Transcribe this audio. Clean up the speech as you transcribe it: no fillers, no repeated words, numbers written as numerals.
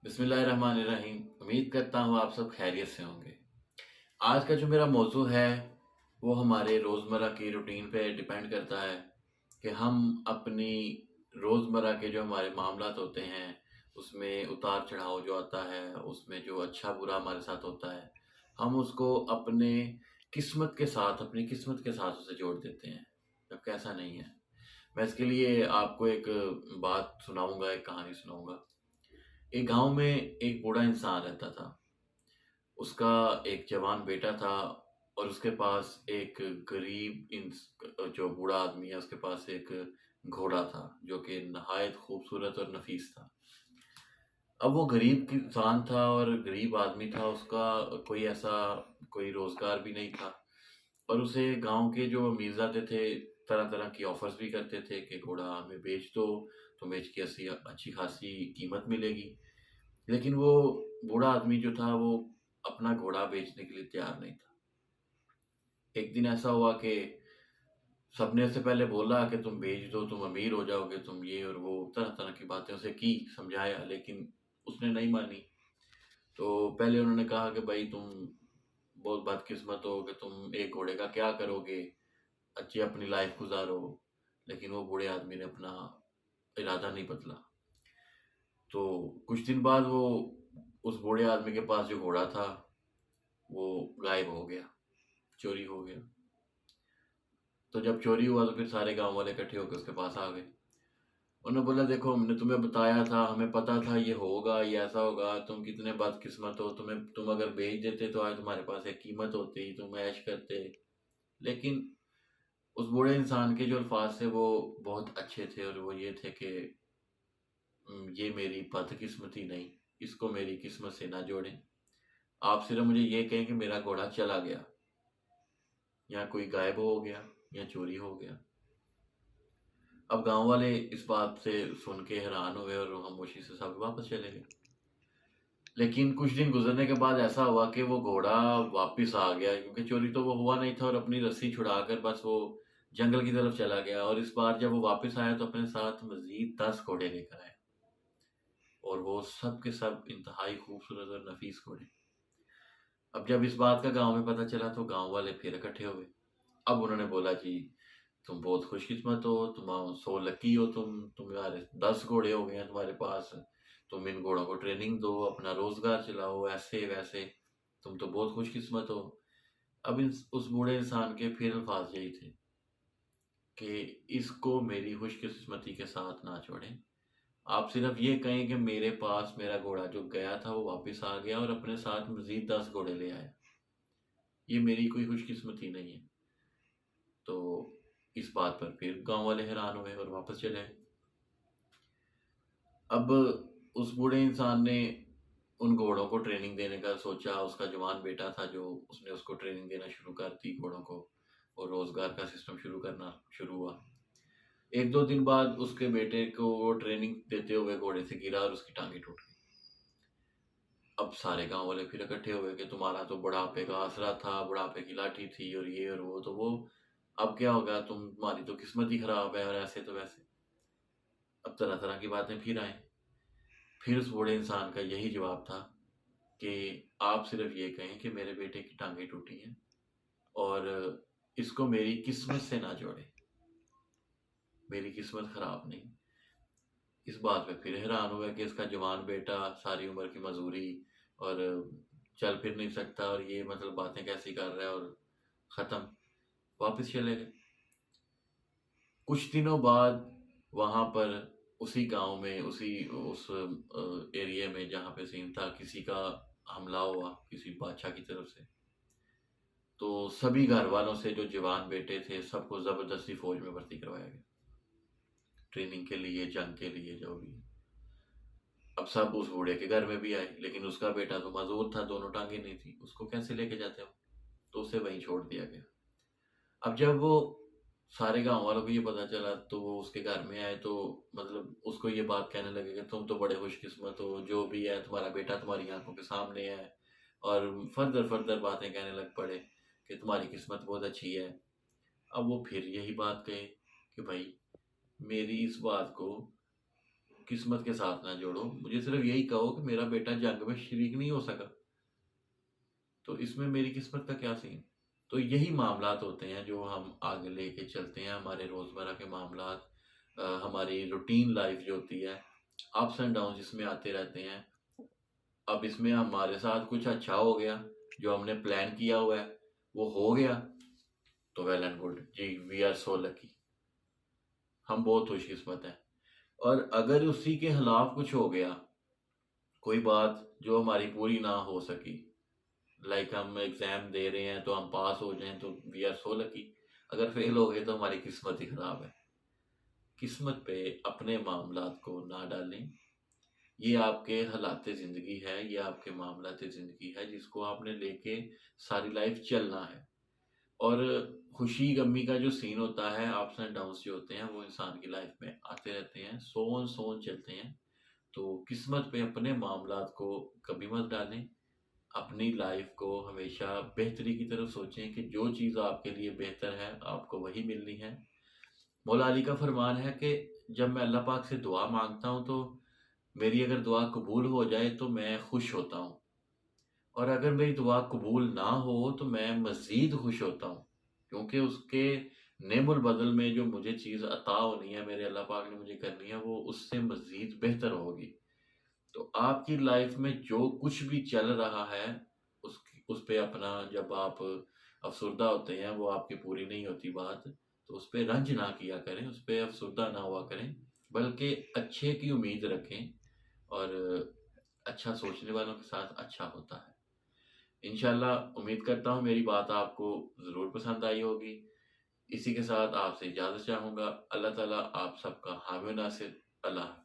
बिस्मिल्लाहिर्रहमानिर्रहीम। उम्मीद करता हूँ आप सब खैरियत से होंगे। आज का जो मेरा मौजू है वो हमारे रोज़मर्रा की रूटीन पे डिपेंड करता है कि हम अपनी रोज़मर्रा के जो हमारे मामलात होते हैं उसमें उतार चढ़ाव जो आता है, उसमें जो अच्छा बुरा हमारे साथ होता है, हम उसको अपनी किस्मत के साथ उसे जोड़ देते हैं, जबकि ऐसा नहीं है। मैं इसके लिए आपको एक बात सुनाऊंगा, एक कहानी सुनाऊंगा। एक गांव में एक बूढ़ा इंसान रहता था। उसका एक जवान बेटा था और उसके पास एक जो बूढ़ा आदमी है उसके पास एक घोड़ा था जो कि नहायत खूबसूरत और नफीस था। अब वो गरीब इंसान था और गरीब आदमी था, उसका कोई रोजगार भी नहीं था। और उसे गांव के जो अमीरजादे थे तरह तरह की ऑफर्स भी करते थे कि घोड़ा हमें बेच दो, तुम्हें इसकी अच्छी खासी कीमत मिलेगी। लेकिन वो बूढ़ा आदमी जो था वो अपना घोड़ा बेचने के लिए तैयार नहीं था। एक दिन ऐसा हुआ कि सबने उससे पहले बोला कि तुम बेच दो, तुम अमीर हो जाओगे, तुम ये और वो तरह तरह की बातें उसे की, समझाया, लेकिन उसने नहीं मानी। तो पहले उन्होंने कहा कि भाई तुम बहुत बदकिस्मत हो कि तुम एक घोड़े का क्या करोगे, अच्छी अपनी लाइफ गुजारो। लेकिन वो बूढ़े आदमी ने अपना इरादा नहीं बदला। तो कुछ दिन बाद वो उस बूढ़े आदमी के पास जो घोड़ा था वो गायब हो गया, चोरी हो गया। तो जब चोरी हुआ तो फिर सारे गांव वाले इकट्ठे होकर उसके पास आ गए। उन्होंने बोला, देखो हमने तुम्हें बताया था, हमें पता था ये होगा, ये ऐसा होगा, तुम कितने बदकिस्मत हो, तुम अगर बेच देते तो आज तुम्हारे पास एक कीमत होती, तुम ऐश करते। लेकिन उस बूढ़े इंसान के जो अल्फाज थे वो बहुत अच्छे थे और वो ये थे कि ये मेरी बदकिस्मती नहीं, इसको मेरी किस्मत से ना जोड़ें। आप सिर्फ मुझे ये कहें कि मेरा घोड़ा चला गया, या कोई गायब हो गया, या चोरी हो गया। अब गांव वाले इस बात से सुन के हैरान हुए और खामोशी से सब वापस चले गए। लेकिन कुछ दिन गुजरने के बाद ऐसा हुआ कि वो घोड़ा वापस आ गया, क्योंकि चोरी तो वो हुआ नहीं था, और अपनी रस्सी छुड़ाकर बस वो जंगल की तरफ चला गया। और इस बार जब वो वापस आया तो अपने साथ मजीद 10 घोड़े लेकर आया, और वो सब के सब इंतहाई खूबसूरत और नफीस घोड़े। अब जब इस बात का गांव में पता चला तो गांव वाले फिर इकट्ठे हुए। अब उन्होंने बोला जी, तुम बहुत खुशकिस्मत हो, तुम सो लकी हो, तुम्हारे 10 घोड़े हो गए हैं तुम्हारे पास। तुम इन घोड़ों को ट्रेनिंग दो, अपना रोजगार चलाओ, ऐसे वैसे, तुम तो बहुत खुशकिस्मत हो। अब उस बूढ़े इंसान के फिर अल्फाज यही थे कि इसको मेरी खुशकिस्मती के साथ ना छोड़ें। आप सिर्फ ये कहें कि मेरे पास मेरा घोड़ा जो गया था वो वापस आ गया और अपने साथ मजीद 10 घोड़े ले आया, ये मेरी कोई खुशकिस्मती नहीं है। तो इस बात पर फिर गांव वाले हैरान हुए और वापस चले आए। अब उस बूढ़े इंसान ने उन घोड़ों को ट्रेनिंग देने का सोचा। उसका जवान बेटा था जो, उसने उसको ट्रेनिंग देना शुरू कर दी घोड़ों को, और रोजगार का सिस्टम शुरू करना शुरू हुआ। एक दो दिन बाद उसके बेटे को वो ट्रेनिंग देते हुए घोड़े से गिरा और उसकी टांगे टूट गई। अब सारे गांव वाले फिर इकट्ठे हुए कि तुम्हारा तो बुढ़ापे का आसरा था, बुढ़ापे की लाठी थी, और ये और वो, तो वो अब क्या होगा, तुम्हारी तो किस्मत ही खराब है, और ऐसे तो वैसे। अब तरह तरह की बातें फिर आई। फिर उस बूढ़े इंसान का यही जवाब था कि आप सिर्फ ये कहें कि मेरे बेटे की टांगें टूटी हैं, और इसको मेरी किस्मत से ना जोड़े, मेरी किस्मत खराब नहीं। इस बात पे फिर हैरान हुआ कि इसका जवान बेटा सारी उम्र की मजदूरी और चल फिर नहीं सकता, और ये मतलब बातें कैसी कर रहा है, और ख़त्म, वापस चले गए। कुछ दिनों बाद वहाँ पर उसी गांव में, उस एरिया में जहाँ पे सीन था, किसी का हमला हुआ किसी बादशाह की तरफ से। तो सभी घर वालों से जो जवान बेटे थे सबको ज़बरदस्ती फौज में भर्ती करवाया गया, ट्रेनिंग के लिए, जंग के लिए, जो भी। अब सब उस बूढ़े के घर में भी आए, लेकिन उसका बेटा तो मजदूर था, दोनों टांगे नहीं थी, उसको कैसे लेके जाते हो। तो उसे वहीं छोड़ दिया गया। अब जब वो सारे गांव वालों को ये पता चला तो वो उसके घर में आए, तो मतलब उसको ये बात कहने लगे कि तुम तो बड़े खुशकिस्मत हो, जो भी है तुम्हारा बेटा तुम्हारी आंखों के सामने है। और फर्दर फर्दर बातें कहने लग पड़े कि तुम्हारी किस्मत बहुत अच्छी है। अब वो फिर यही बात कहे कि भाई, मेरी इस बात को किस्मत के साथ ना जोड़ो, मुझे सिर्फ यही कहो कि मेरा बेटा जंग में शरीक नहीं हो सका, तो इसमें मेरी किस्मत का क्या सीन। तो यही मामलात होते हैं जो हम आगे लेके चलते हैं, हमारे रोज़मर्रा के मामलात, हमारी रूटीन लाइफ जो होती है, अप्स एंड डाउन जिसमें आते रहते हैं। अब इसमें हमारे साथ कुछ अच्छा हो गया, जो हमने प्लान किया हुआ है वो हो गया, तो वेल एंड गुड जी, वी आर सो लकी, हम बहुत खुशकिस्मत हैं। और अगर उसी के खिलाफ कुछ हो गया, कोई बात जो हमारी पूरी ना हो सकी, लाइक हम एग्जाम दे रहे हैं तो हम पास हो जाएं, तो वी आर सो लकी। अगर फेल हो गए तो हमारी किस्मत ही खराब है। किस्मत पे अपने मामलात को ना डालें, ये आपके हालात ज़िंदगी है, ये आपके मामलात ज़िंदगी है जिसको आपने लेके सारी लाइफ चलना है। और खुशी गमी का जो सीन होता है, अप्स एंड डाउन्स जो होते हैं, वो इंसान की लाइफ में आते रहते हैं, सो ऑन चलते हैं। तो किस्मत पे अपने मामलात को कभी मत डालें, अपनी लाइफ को हमेशा बेहतरी की तरफ सोचें कि जो चीज़ आपके लिए बेहतर है आपको वही मिलनी है। मौला अली का फरमान है कि जब मैं अल्लाह पाक से दुआ मांगता हूँ तो मेरी अगर दुआ कबूल हो जाए तो मैं खुश होता हूँ, और अगर मेरी दुआ कबूल ना हो तो मैं मज़ीद खुश होता हूँ, क्योंकि उसके नेमुल बदल में जो मुझे चीज़ अता होनी है, मेरे अल्लाह पाक ने मुझे करनी है, वो उससे मज़ीद बेहतर होगी। तो आपकी लाइफ में जो कुछ भी चल रहा है, उस पे अपना, जब आप अफसरदा होते हैं, वो आपकी पूरी नहीं होती बात, तो उस पे रंज ना किया करें, उस पे अफसरदा ना हुआ करें, बल्कि अच्छे की उम्मीद रखें। और अच्छा सोचने वालों के साथ अच्छा होता है। इंशाल्लाह उम्मीद करता हूँ मेरी बात आपको ज़रूर पसंद आई होगी। इसी के साथ आपसे इजाज़त चाहूँगा। अल्लाह ताला आप सबका हामी नासिर। अल्लाह हाफ़िज़।